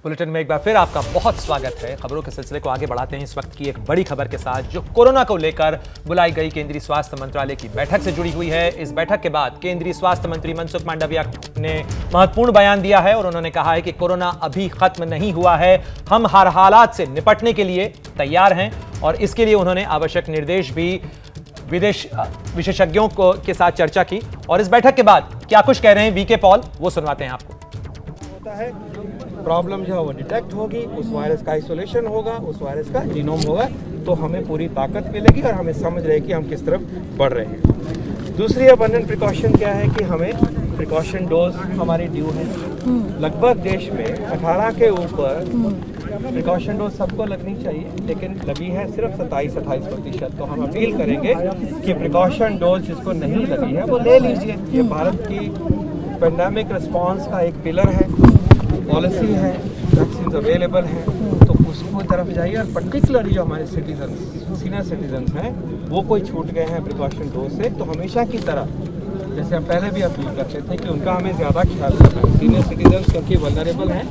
Bulletin में एक बार फिर आपका बहुत स्वागत है। खबरों के सिलसिले को आगे बढ़ाते हैं इस वक्त की एक बड़ी खबर के साथ, जो कोरोना को लेकर बुलाई गई केंद्रीय स्वास्थ्य मंत्रालय की बैठक से जुड़ी हुई है। इस बैठक के बाद केंद्रीय स्वास्थ्य मंत्री मनसुख मांडविया ने महत्वपूर्ण बयान दिया है और उन्होंने कहा है कि कोरोना अभी खत्म नहीं हुआ है, हम हर हालात से निपटने के लिए तैयार हैं और इसके लिए उन्होंने आवश्यक निर्देश भी विशेषज्ञों के साथ चर्चा की। और इस बैठक के बाद क्या कुछ कह रहे हैं वीके पॉल, वो सुनवाते हैं आपको। प्रॉब्लम जो है वो डिटेक्ट होगी, उस वायरस का आइसोलेशन होगा, उस वायरस का जीनोम होगा, तो हमें पूरी ताकत मिलेगी और हमें समझ रहे कि हम किस तरफ बढ़ रहे हैं। दूसरी अबंडेंट प्रिकॉशन क्या है कि हमें प्रिकॉशन डोज हमारी ड्यू है। लगभग देश में 18 के ऊपर प्रिकॉशन डोज सबको लगनी चाहिए, लेकिन लगी है सिर्फ 27-28%। तो हम अपील करेंगे कि प्रिकॉशन डोज जिसको नहीं लगी है वो ले लीजिए। ये भारत की पेंडेमिक रिस्पॉन्स का एक पिलर है, पॉलिसी है, वैक्सीन अवेलेबल हैं, तो उसको तरफ जाइए। और पर्टिकुलरली जो हमारे सीनियर सिटीजन्स हैं वो कोई छूट गए हैं प्रिकॉशन डोज से, तो हमेशा की तरह जैसे हम पहले भी अपील करते थे कि उनका हमें ज़्यादा ख्याल रखना है। सीनियर सिटीजन्स क्योंकि वल्नरेबल हैं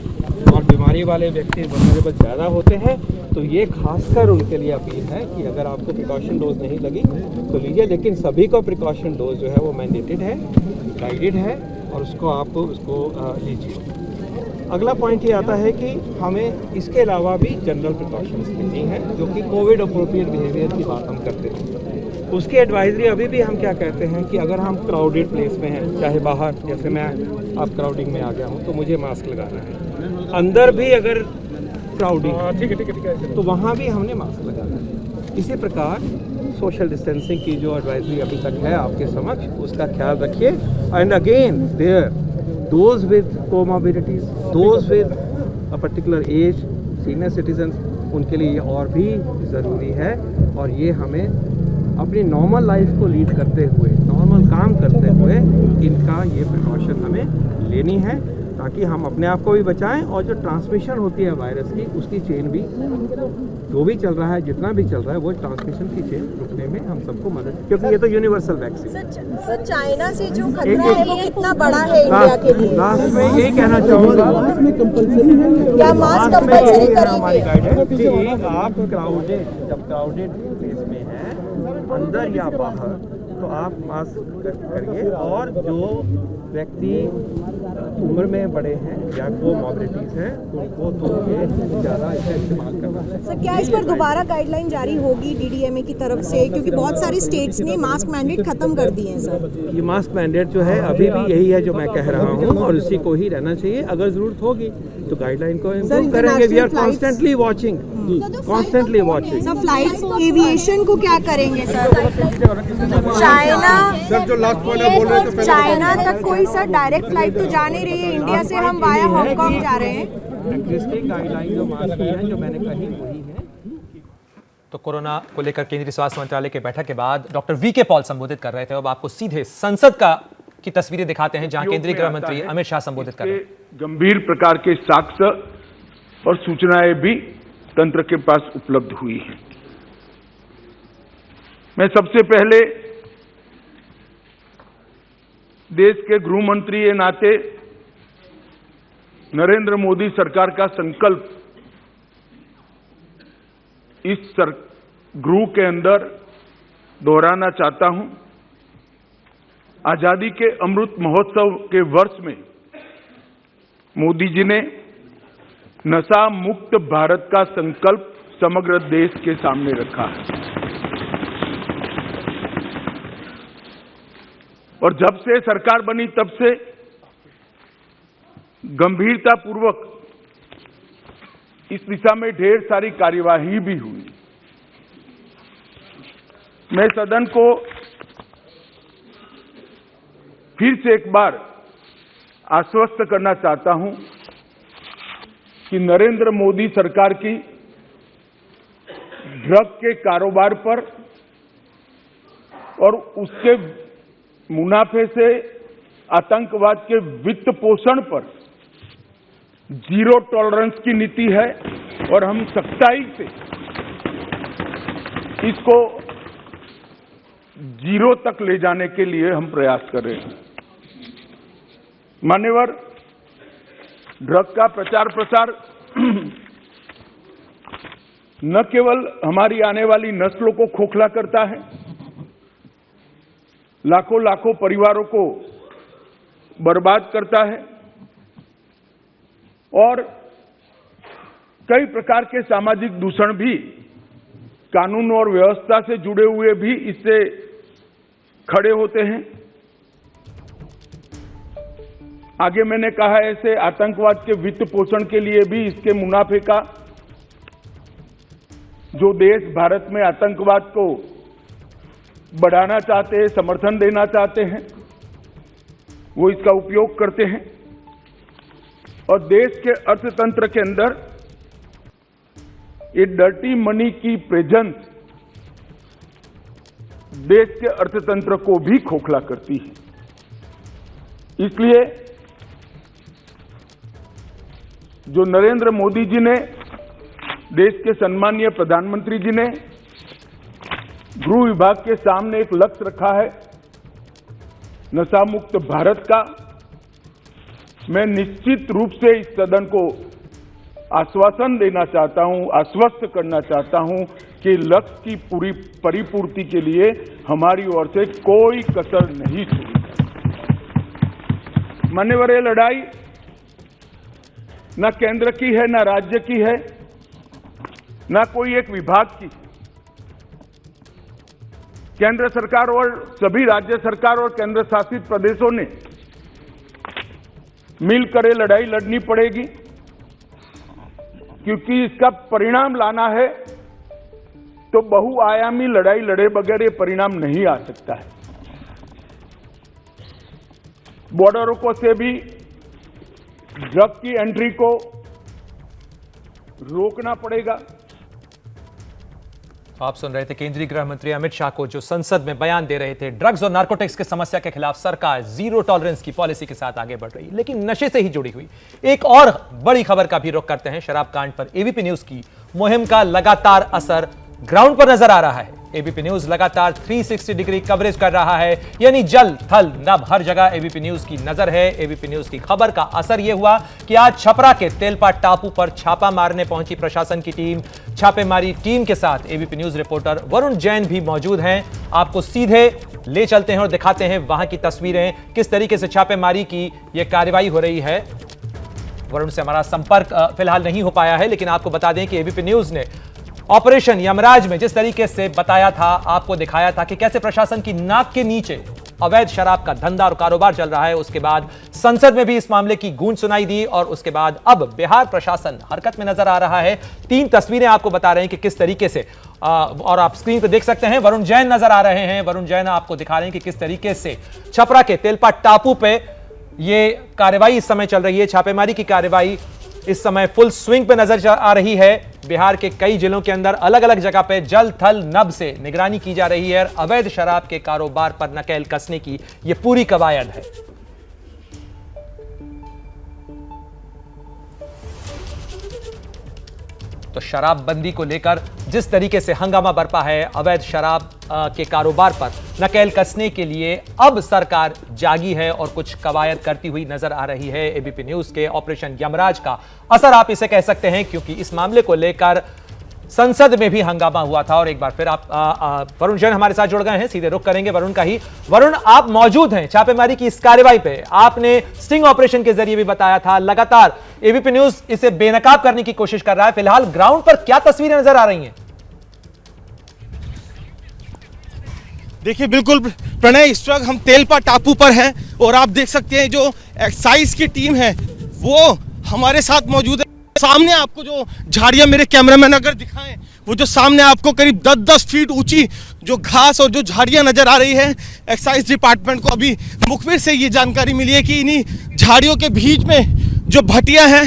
और बीमारी वाले व्यक्ति वल्नरेबल ज़्यादा होते हैं, तो ये खासकर उनके लिए अपील है कि अगर आपको प्रिकॉशन डोज नहीं लगी तो लीजिए, लेकिन सभी को प्रिकॉशन डोज जो है वो मैंडेटेड है, गाइडेड है और उसको आप लीजिए। अगला पॉइंट ये आता है कि हमें इसके अलावा भी जनरल प्रिकॉशंस लेनी है, जो कि कोविड अप्रोप्रिएट बिहेवियर की बात हम करते थे। उसकी एडवाइजरी अभी भी हम क्या कहते हैं कि अगर हम क्राउडेड प्लेस में हैं, चाहे बाहर, जैसे मैं आप क्राउडिंग में आ गया हूँ तो मुझे मास्क लगाना है, अंदर भी अगर क्राउडिंग ठीक है तो वहाँ भी हमने मास्क लगाना है। इसी प्रकार सोशल डिस्टेंसिंग की जो एडवाइजरी अभी तक है आपके समक्ष, उसका ख्याल रखिए। And again there those with comorbidities, those with a particular age, senior citizens, उनके लिए ये और भी ज़रूरी है। और ये हमें अपनी नॉर्मल लाइफ को लीड करते हुए, नॉर्मल काम करते हुए इनका ये प्रिकॉशन हमें लेनी है, ताकि हम अपने आप को भी बचाएं और जो ट्रांसमिशन होती है वायरस की, उसकी चेन भी, जो भी चल रहा है, जितना भी चल रहा है, वो ट्रांसमिशन की चेन रुकने में हम सबको मदद, क्योंकि ये तो यूनिवर्सल वैक्सीन। सर चाइना से जो खतरा है वो कितना बड़ा है इंडिया के लिए? लास्ट में यही कहना चाहूँगा, क्या मास्क कंपल्सरी हमारी करेंगे? गाइडेंस कि आप जब क्राउडेड प्लेस में हैं, अंदर या बाहर, तो आप मास्क करिए। और जो व्यक्ति उम्र में बड़े हैं या कोमॉर्बिडिटीज हैं, उनको तो ये ज़्यादा इसे इस्तेमाल करना है। सर क्या इस पर दोबारा गाइडलाइन जारी होगी डीडीएमए की तरफ से, क्योंकि बहुत सारी स्टेट्स ने मास्क मैंडेट खत्म कर दिए हैं सर? ये मास्क मैंडेट जो है अभी भी यही है जो मैं कह रहा हूँ और उसी को ही रहना चाहिए। अगर ज़रूरत होगी तो गाइडलाइन को इम्प्रूव करेंगे। We are constantly watching, constantly watching. Sir flights aviation को क्या करेंगे सर? चाइना तक कोई सर डायरेक्ट फ्लाइट तो जा नहीं रही है इंडिया से, हम वाया हांगकांग जा रहे हैं। एग्जिस्टिंग गाइडलाइन जो मास्क की है, जो मैंने कही वही है। तो कोरोना को लेकर केंद्रीय स्वास्थ्य मंत्रालय की बैठक के बाद डॉक्टर वीके पॉल संबोधित कर रहे थे। अब आपको सीधे संसद की तस्वीरें दिखाते हैं, जहां केंद्रीय गृह मंत्री अमित शाह संबोधित कर रहे हैं। गंभीर प्रकार के साक्ष्य और सूचनाएं भी तंत्र के पास उपलब्ध हुई हैं। मैं सबसे पहले देश के गृह मंत्री के नाते नरेंद्र मोदी सरकार का संकल्प इस गृह के अंदर दोहराना चाहता हूं। आजादी के अमृत महोत्सव के वर्ष में मोदी जी ने नशा मुक्त भारत का संकल्प समग्र देश के सामने रखा है और जब से सरकार बनी तब से गंभीरतापूर्वक इस दिशा में ढेर सारी कार्यवाही भी हुई। मैं सदन को फिर से एक बार आश्वस्त करना चाहता हूं कि नरेंद्र मोदी सरकार की ड्रग के कारोबार पर और उसके मुनाफे से आतंकवाद के वित्त पोषण पर जीरो टॉलरेंस की नीति है और हम सख्ताई से इसको जीरो तक ले जाने के लिए हम प्रयास कर रहे हैं। मान्यवर, ड्रग का प्रचार प्रसार न केवल हमारी आने वाली नस्लों को खोखला करता है, लाखों लाखों परिवारों को बर्बाद करता है और कई प्रकार के सामाजिक दूषण भी, कानून और व्यवस्था से जुड़े हुए भी इससे खड़े होते हैं। आगे मैंने कहा ऐसे आतंकवाद के वित्त पोषण के लिए भी इसके मुनाफे का, जो देश भारत में आतंकवाद को बढ़ाना चाहते हैं, समर्थन देना चाहते हैं, वो इसका उपयोग करते हैं और देश के अर्थतंत्र के अंदर ये डर्टी मनी की प्रेजेंस देश के अर्थतंत्र को भी खोखला करती है। इसलिए जो नरेंद्र मोदी जी ने, देश के सम्मानीय प्रधानमंत्री जी ने गृह विभाग के सामने एक लक्ष्य रखा है नशा मुक्त भारत का, मैं निश्चित रूप से इस सदन को आश्वासन देना चाहता हूं, आश्वस्त करना चाहता हूं कि लक्ष्य की पूरी परिपूर्ति के लिए हमारी ओर से कोई कसर नहीं छोड़ी जाएगी। मान्यवर, ये लड़ाई न केंद्र की है, न राज्य की है, न कोई एक विभाग की। केंद्र सरकार और सभी राज्य सरकार और केंद्र शासित प्रदेशों ने मिलकर ये लड़ाई लड़नी पड़ेगी, क्योंकि इसका परिणाम लाना है तो बहुआयामी लड़ाई लड़े बगैर ये परिणाम नहीं आ सकता है। बॉर्डरों को से भी ड्रग की एंट्री को रोकना पड़ेगा। आप सुन रहे थे केंद्रीय गृह मंत्री अमित शाह को, जो संसद में बयान दे रहे थे ड्रग्स और नारकोटिक्स की समस्या के खिलाफ सरकार जीरो टॉलरेंस की पॉलिसी के साथ आगे बढ़ रही है। लेकिन नशे से ही जुड़ी हुई एक और बड़ी खबर का भी रुख करते हैं। शराब कांड पर एबीपी न्यूज की मुहिम का लगातार असर ग्राउंड पर नजर आ रहा है। एबीपी न्यूज लगातार 360 डिग्री कवरेज कर रहा है, यानी जल थल नभ हर जगह एबीपी न्यूज की नजर है। एबीपी न्यूज की खबर का असर यह हुआ कि आज छपरा के तेलपा टापू पर छापा मारने पहुंची प्रशासन की टीम। छापेमारी टीम के साथ ABP news reporter Varun Jain भी मौजूद हैं। आपको सीधे ले चलते हैं और दिखाते हैं वहां की तस्वीरें, किस तरीके से छापेमारी की यह कार्रवाई हो रही है। वरुण से हमारा संपर्क फिलहाल नहीं हो पाया है, लेकिन आपको बता दें कि एबीपी न्यूज ने ऑपरेशन यमराज में जिस तरीके से बताया था, आपको दिखाया था कि कैसे प्रशासन की नाक के नीचे अवैध शराब का धंधा और कारोबार चल रहा है। उसके बाद संसद में भी इस मामले की गूंज सुनाई दी और उसके बाद अब बिहार प्रशासन हरकत में नजर आ रहा है। 3 तस्वीरें आपको बता रहे हैं कि किस तरीके से, और आप स्क्रीन पर देख सकते हैं वरुण जैन नजर आ रहे हैं। वरुण जैन आपको दिखा रहे हैं कि किस तरीके से छपरा के तेलपा टापू पे ये कार्रवाई इस समय चल रही है। छापेमारी की कार्रवाई इस समय फुल स्विंग पे नजर आ रही है। बिहार के कई जिलों के अंदर अलग अलग जगह पे जल थल नभ से निगरानी की जा रही है और अवैध शराब के कारोबार पर नकेल कसने की यह पूरी कवायद है। तो शराबबंदी को लेकर जिस तरीके से हंगामा बरपा है, अवैध शराब के कारोबार पर नकेल कसने के लिए अब सरकार जागी है और कुछ कवायद करती हुई नजर आ रही है। एबीपी न्यूज के ऑपरेशन यमराज का असर आप इसे कह सकते हैं, क्योंकि इस मामले को लेकर संसद में भी हंगामा हुआ था। और एक बार फिर आप वरुण जैन हमारे साथ जुड़ गए हैं, सीधे रुख करेंगे वरुण का ही। वरुण, आप मौजूद हैं छापेमारी की इस कार्रवाई पे। आपने स्टिंग ऑपरेशन के जरिए भी बताया था, लगातार एबीपी न्यूज इसे बेनकाब करने की कोशिश कर रहा है। फिलहाल ग्राउंड पर क्या तस्वीरें नजर आ रही हैं? देखिए, बिल्कुल प्रणय, इस वक्त हम तेलपा टापू पर हैं और आप देख सकते हैं जो एक्साइज की टीम है वो हमारे साथ मौजूद है। सामने आपको जो झाड़ियां, मेरे कैमरामैन अगर दिखाएं, वो जो सामने आपको करीब 10-10 फीट ऊंची जो घास और जो झाड़ियां नजर आ रही है, एक्साइज डिपार्टमेंट को अभी मुखबिर से ये जानकारी मिली है कि इन्हीं झाड़ियों के बीच में जो भटियां हैं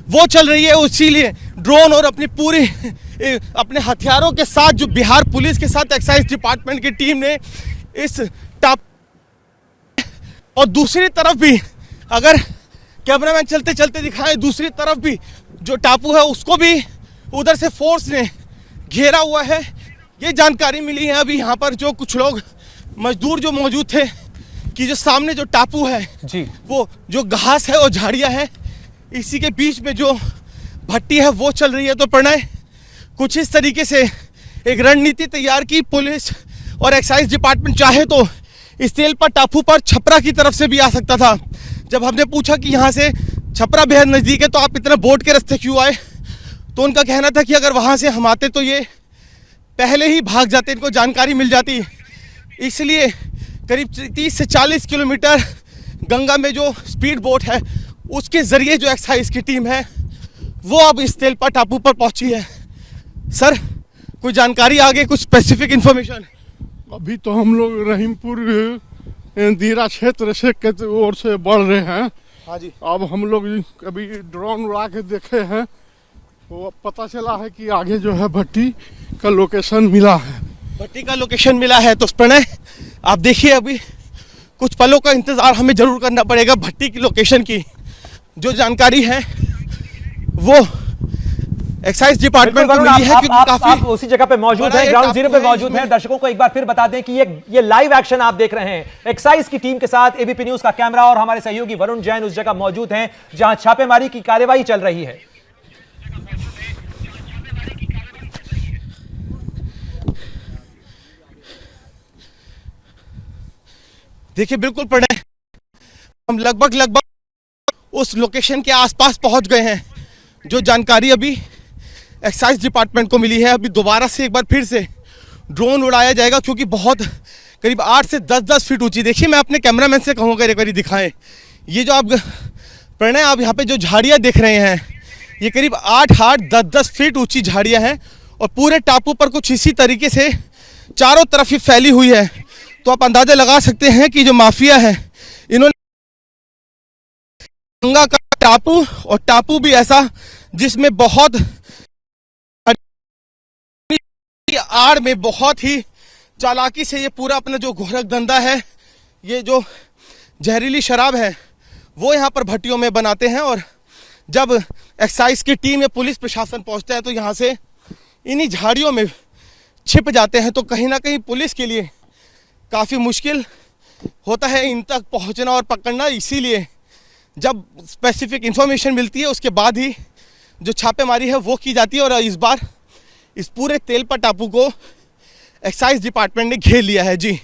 वो चल रही है। इसीलिए ड्रोन और अपने हथियारों के साथ जो बिहार पुलिस के साथ एक्साइज डिपार्टमेंट की टीम ने इस और दूसरी तरफ भी अगर कैमरामैन चलते चलते दिखाएं, दूसरी तरफ भी जो टापू है उसको भी उधर से फोर्स ने घेरा हुआ है। ये जानकारी मिली है अभी यहाँ पर जो कुछ लोग मजदूर जो मौजूद थे कि जो सामने जो टापू है जी, वो जो घास है और झाड़ियाँ है, इसी के बीच में जो भट्टी है वो चल रही है। तो प्रणय, कुछ इस तरीके से एक रणनीति तैयार की पुलिस और एक्साइज डिपार्टमेंट चाहे तो इस तेलपा टापू पर छपरा की तरफ से भी आ सकता था। जब हमने पूछा कि यहाँ से छपरा बेहद नज़दीक है तो आप इतना बोट के रास्ते क्यों आए, तो उनका कहना था कि अगर वहाँ से हम आते तो ये पहले ही भाग जाते, इनको जानकारी मिल जाती। इसलिए करीब 30 से 40 किलोमीटर गंगा में जो स्पीड बोट है उसके ज़रिए जो एक्साइज की टीम है वो अब इस तेलपा टापू पर पहुंची है। सर, कोई जानकारी आगे, कुछ स्पेसिफिक इंफॉर्मेशन? अभी तो हम लोग रहीमपुर दीरा क्षेत्र से के ओर से बढ़ रहे हैं। हाँ जी। अब हम लोग अभी ड्रोन उड़ा के देखे हैं तो पता चला है कि आगे जो है भट्टी का लोकेशन मिला है। भट्टी का लोकेशन मिला है। तो प्रणय, आप देखिए अभी कुछ पलों का इंतज़ार हमें ज़रूर करना पड़ेगा। भट्टी की लोकेशन की जो जानकारी है वो एक्साइज डिपार्टमेंट को मिली है, क्योंकि काफी आप उसी जगह पे मौजूद हैं, ग्राउंड जीरो पे मौजूद हैं। दर्शकों को एक बार फिर बता दें कि ये लाइव एक्शन आप देख रहे हैं एक्साइज की टीम के साथ। एबीपी न्यूज का कैमरा और हमारे सहयोगी वरुण जैन उस जगह मौजूद हैं जहां छापेमारी की कार्रवाई चल रही है। देखिए, बिल्कुल प्रणय, हम लगभग उस लोकेशन के आसपास पहुंच गए हैं। जो जानकारी अभी एक्साइज डिपार्टमेंट को मिली है, अभी दोबारा से एक बार फिर से ड्रोन उड़ाया जाएगा, क्योंकि बहुत करीब 8 से 10 फीट ऊंची। देखिए, मैं अपने कैमरामैन से कहूँगा एक बार दिखाएं। ये जो आप प्रणय, आप यहाँ पे जो झाड़ियाँ देख रहे हैं, ये करीब 8 10 फीट ऊंची झाड़ियाँ हैं और पूरे टापू पर कुछ इसी तरीके से चारों तरफ ही फैली हुई है। तो आप अंदाजा लगा सकते हैं कि जो माफिया है इन्होंने गंगा का टापू, और टापू भी ऐसा जिसमें बहुत आड़ में बहुत ही चालाकी से ये पूरा अपना जो गोरख धंधा है, ये जो जहरीली शराब है वो यहाँ पर भट्टियों में बनाते हैं। और जब एक्साइज की टीम या पुलिस प्रशासन पहुँचता है तो यहाँ से इन्हीं झाड़ियों में छिप जाते हैं। तो कहीं ना कहीं पुलिस के लिए काफ़ी मुश्किल होता है इन तक पहुँचना और पकड़ना। इसीलिए जब स्पेसिफिक इंफॉर्मेशन मिलती है उसके बाद ही जो छापेमारी है वो की जाती है। और इस बार इस पूरे तेलपा टापू को एक्साइज डिपार्टमेंट ने घेर लिया है। जी,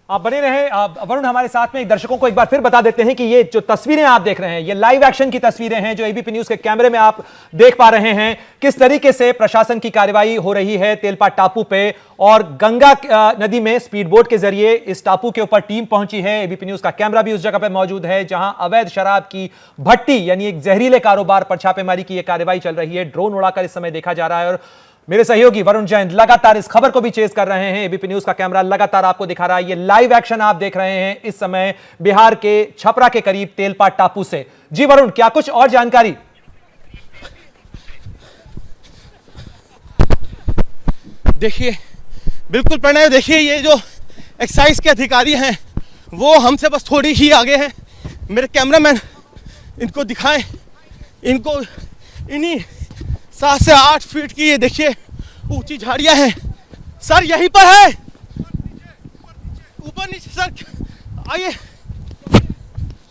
आप बने रहे वरुण हमारे साथ में। दर्शकों को एक बार फिर बता देते हैं कि ये जो तस्वीरें आप देख रहे हैं ये लाइव एक्शन की तस्वीरें हैं जो एबीपी न्यूज के कैमरे में आप देख पा रहे हैं। किस तरीके से प्रशासन की कार्रवाई हो रही है तेलपा टापू पे, और गंगा नदी में स्पीड बोट के जरिए इस टापू के ऊपर टीम पहुंची है। एबीपी न्यूज का कैमरा भी उस जगह पर मौजूद है जहां अवैध शराब की भट्टी यानी एक जहरीले कारोबार पर छापेमारी की यह कार्रवाई चल रही है। ड्रोन उड़ाकर इस समय देखा जा रहा है और मेरे सहयोगी वरुण जैन लगातार इस खबर को भी चेज कर रहे हैं। एबीपी न्यूज का कैमरा लगातार आपको दिखा रहा है। ये लाइव एक्शन आप देख रहे हैं इस समय बिहार के छपरा के करीब तेलपा टापू से। जी वरुण, क्या कुछ और जानकारी? देखिए, बिल्कुल प्रणय, देखिए ये जो एक्साइज के अधिकारी हैं वो हमसे बस थोड़ी ही आगे हैं। मेरे कैमरामैन इनको दिखाएं, इनको इन्हीं 7 से 8 फीट की ये देखिए ऊंची झाड़ियां हैं। सर यहीं पर है, ऊपर नीचे। सर आइए,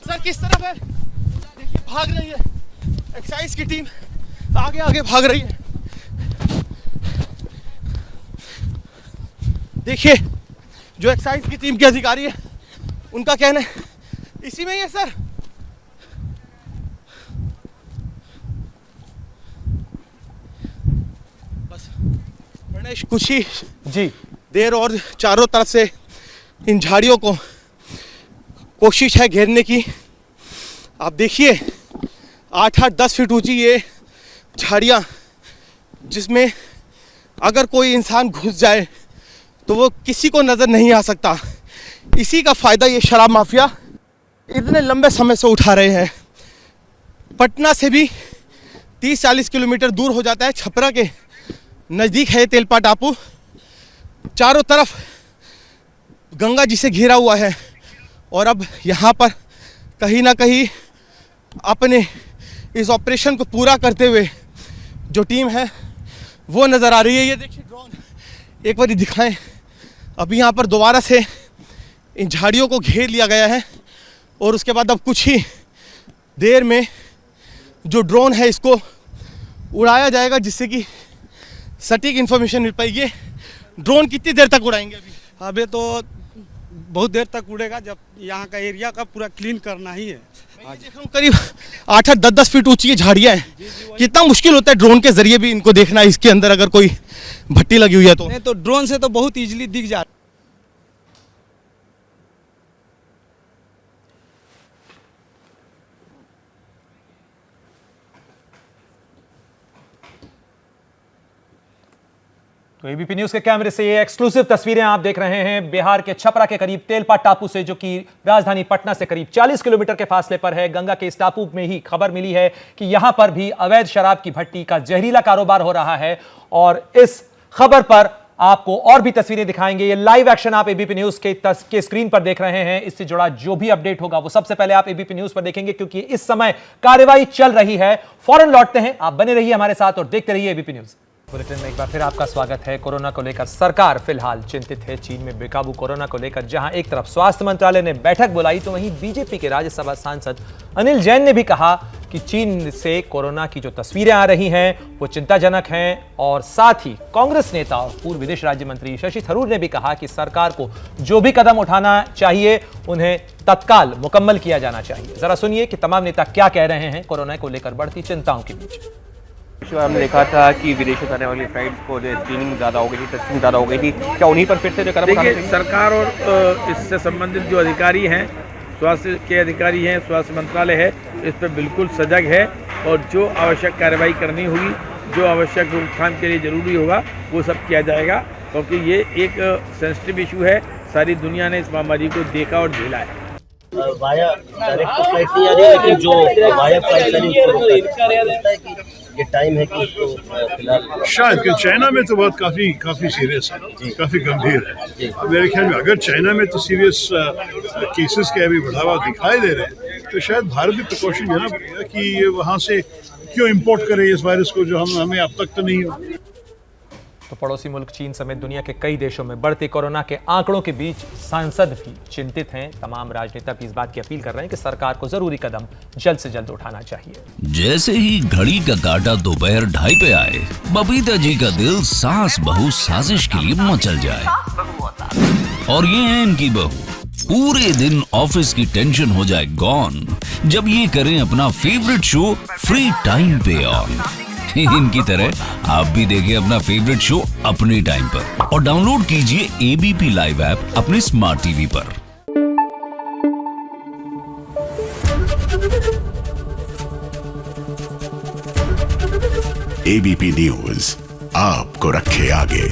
सर किस तरफ है? देखिए भाग रही है एक्साइज की टीम, आगे आगे भाग रही है। देखिए, जो एक्साइज की टीम के अधिकारी है उनका कहना है इसी में ही है। सर बस कुछ ही जी देर और चारों तरफ से इन झाड़ियों को कोशिश है घेरने की। आप देखिए 8-10 फीट ऊंची ये झाड़ियाँ, जिसमें अगर कोई इंसान घुस जाए तो वो किसी को नज़र नहीं आ सकता। इसी का फ़ायदा ये शराब माफिया इतने लंबे समय से उठा रहे हैं। पटना से भी 30-40 किलोमीटर दूर हो जाता है, छपरा के नज़दीक है तेलपा टापू। चारों तरफ गंगा जी से घिरा हुआ है और अब यहाँ पर कहीं ना कहीं अपने इस ऑपरेशन को पूरा करते हुए जो टीम है वो नज़र आ रही है। ये देखिए ड्रोन एक बार दिखाएं। अभी यहाँ पर दोबारा से इन झाड़ियों को घेर लिया गया है और उसके बाद अब कुछ ही देर में जो ड्रोन है इसको उड़ाया जाएगा, जिससे कि सटीक इन्फॉर्मेशन मिल पाएगी। ड्रोन कितनी देर तक उड़ाएंगे अभी? अभी तो बहुत देर तक उड़ेगा, जब यहाँ का एरिया का पूरा क्लीन करना ही है। देखा हूँ करीब 8-10 फीट ऊंची ये झाड़ियाँ हैं, कितना मुश्किल होता है ड्रोन के जरिए भी इनको देखना, इसके अंदर अगर कोई भट्टी लगी हुई है तो। नहीं तो ड्रोन से तो बहुत इजीली दिख जाता है। तो एबीपी न्यूज के कैमरे से ये एक्सक्लूसिव तस्वीरें आप देख रहे हैं बिहार के छपरा के करीब तेलपा टापू से, जो कि राजधानी पटना से करीब 40 किलोमीटर के फासले पर है। गंगा के इस टापू में ही खबर मिली है कि यहां पर भी अवैध शराब की भट्टी का जहरीला कारोबार हो रहा है, और इस खबर पर आपको और भी तस्वीरें दिखाएंगे। ये लाइव एक्शन आप एबीपी न्यूज के स्क्रीन पर देख रहे हैं। इससे जुड़ा जो भी अपडेट होगा वो सबसे पहले आप एबीपी न्यूज पर देखेंगे, क्योंकि इस समय कार्रवाई चल रही है। फौरन लौटते हैं, आप बने रहिए हमारे साथ और देखते रहिए एबीपी न्यूज। बुलेटिन में एक बार फिर आपका स्वागत है। कोरोना को लेकर सरकार फिलहाल चिंतित है। चीन में बेकाबू कोरोना को लेकर जहां एक तरफ स्वास्थ्य मंत्रालय ने बैठक बुलाई, तो वहीं बीजेपी के राज्यसभा सांसद अनिल जैन ने भी कहा कि चीन से कोरोना की जो तस्वीरें आ रही हैं वो चिंताजनक हैं। और साथ ही कांग्रेस नेता और पूर्व विदेश राज्य मंत्री शशि थरूर ने भी कहा कि सरकार को जो भी कदम उठाना चाहिए उन्हें तत्काल मुकम्मल किया जाना चाहिए। जरा सुनिए कि तमाम नेता क्या कह रहे हैं कोरोना को लेकर बढ़ती चिंताओं के बीच। हमने देखा था कि विदेशों से आने वाली फ्लाइट्स को स्क्रीनिंग ज़्यादा हो गई थी, टेस्टिंग ज़्यादा हो गई थी, क्या उन्हीं पर फिर से जो कदम उठाने चाहिए? सरकार और इससे संबंधित जो अधिकारी हैं, स्वास्थ्य के अधिकारी हैं, स्वास्थ्य मंत्रालय है, इस पर बिल्कुल सजग है, और जो आवश्यक कार्रवाई करनी होगी, जो आवश्यक रोकथाम के लिए जरूरी होगा वो सब किया जाएगा, क्योंकि ये एक सेंसिटिव इशू है। सारी दुनिया ने इस महामारी को देखा और झेला है। वाया डायरेक्ट तो फ्लाइट नहीं आ रही है, लेकिन जो वाया फ्लाइट आ रही है उसको रोकता है कि ये टाइम है कि उसको फिलहाल शायद कि चाइना में तो बात काफी सीरियस है, काफी गंभीर है। मेरे ख्याल में अगर चाइना में तो सीरियस केसेस के अभी बढ़ावा दिखाई दे रहे हैं, तो शायद भारत भी प्रिकॉशन लेना पड़ेगा कि ये वहाँ से क्यों इम्पोर्ट करे इस वायरस को, जो हमें अब तक तो नहीं हो। तो पड़ोसी मुल्क चीन समेत दुनिया के कई देशों में बढ़ते कोरोना के आंकड़ों के बीच सांसद भी चिंतित हैं। तमाम राजनेता भी इस बात की अपील कर रहे हैं कि सरकार को जरूरी कदम जल्द से जल्द उठाना चाहिए। जैसे ही घड़ी का काटा दोपहर 2:30 पे आए, बबीता जी का दिल सास बहू साजिश के लिए मचल जाए। और ये है इनकी बहू, पूरे दिन ऑफिस की टेंशन हो जाए गॉन जब ये करें अपना फेवरेट शो फ्री टाइम पे ऑन। इनकी तरह आप भी देखिए अपना फेवरेट शो अपने टाइम पर और डाउनलोड कीजिए एबीपी लाइव ऐप अपने स्मार्ट टीवी पर। एबीपी न्यूज आपको रखे आगे।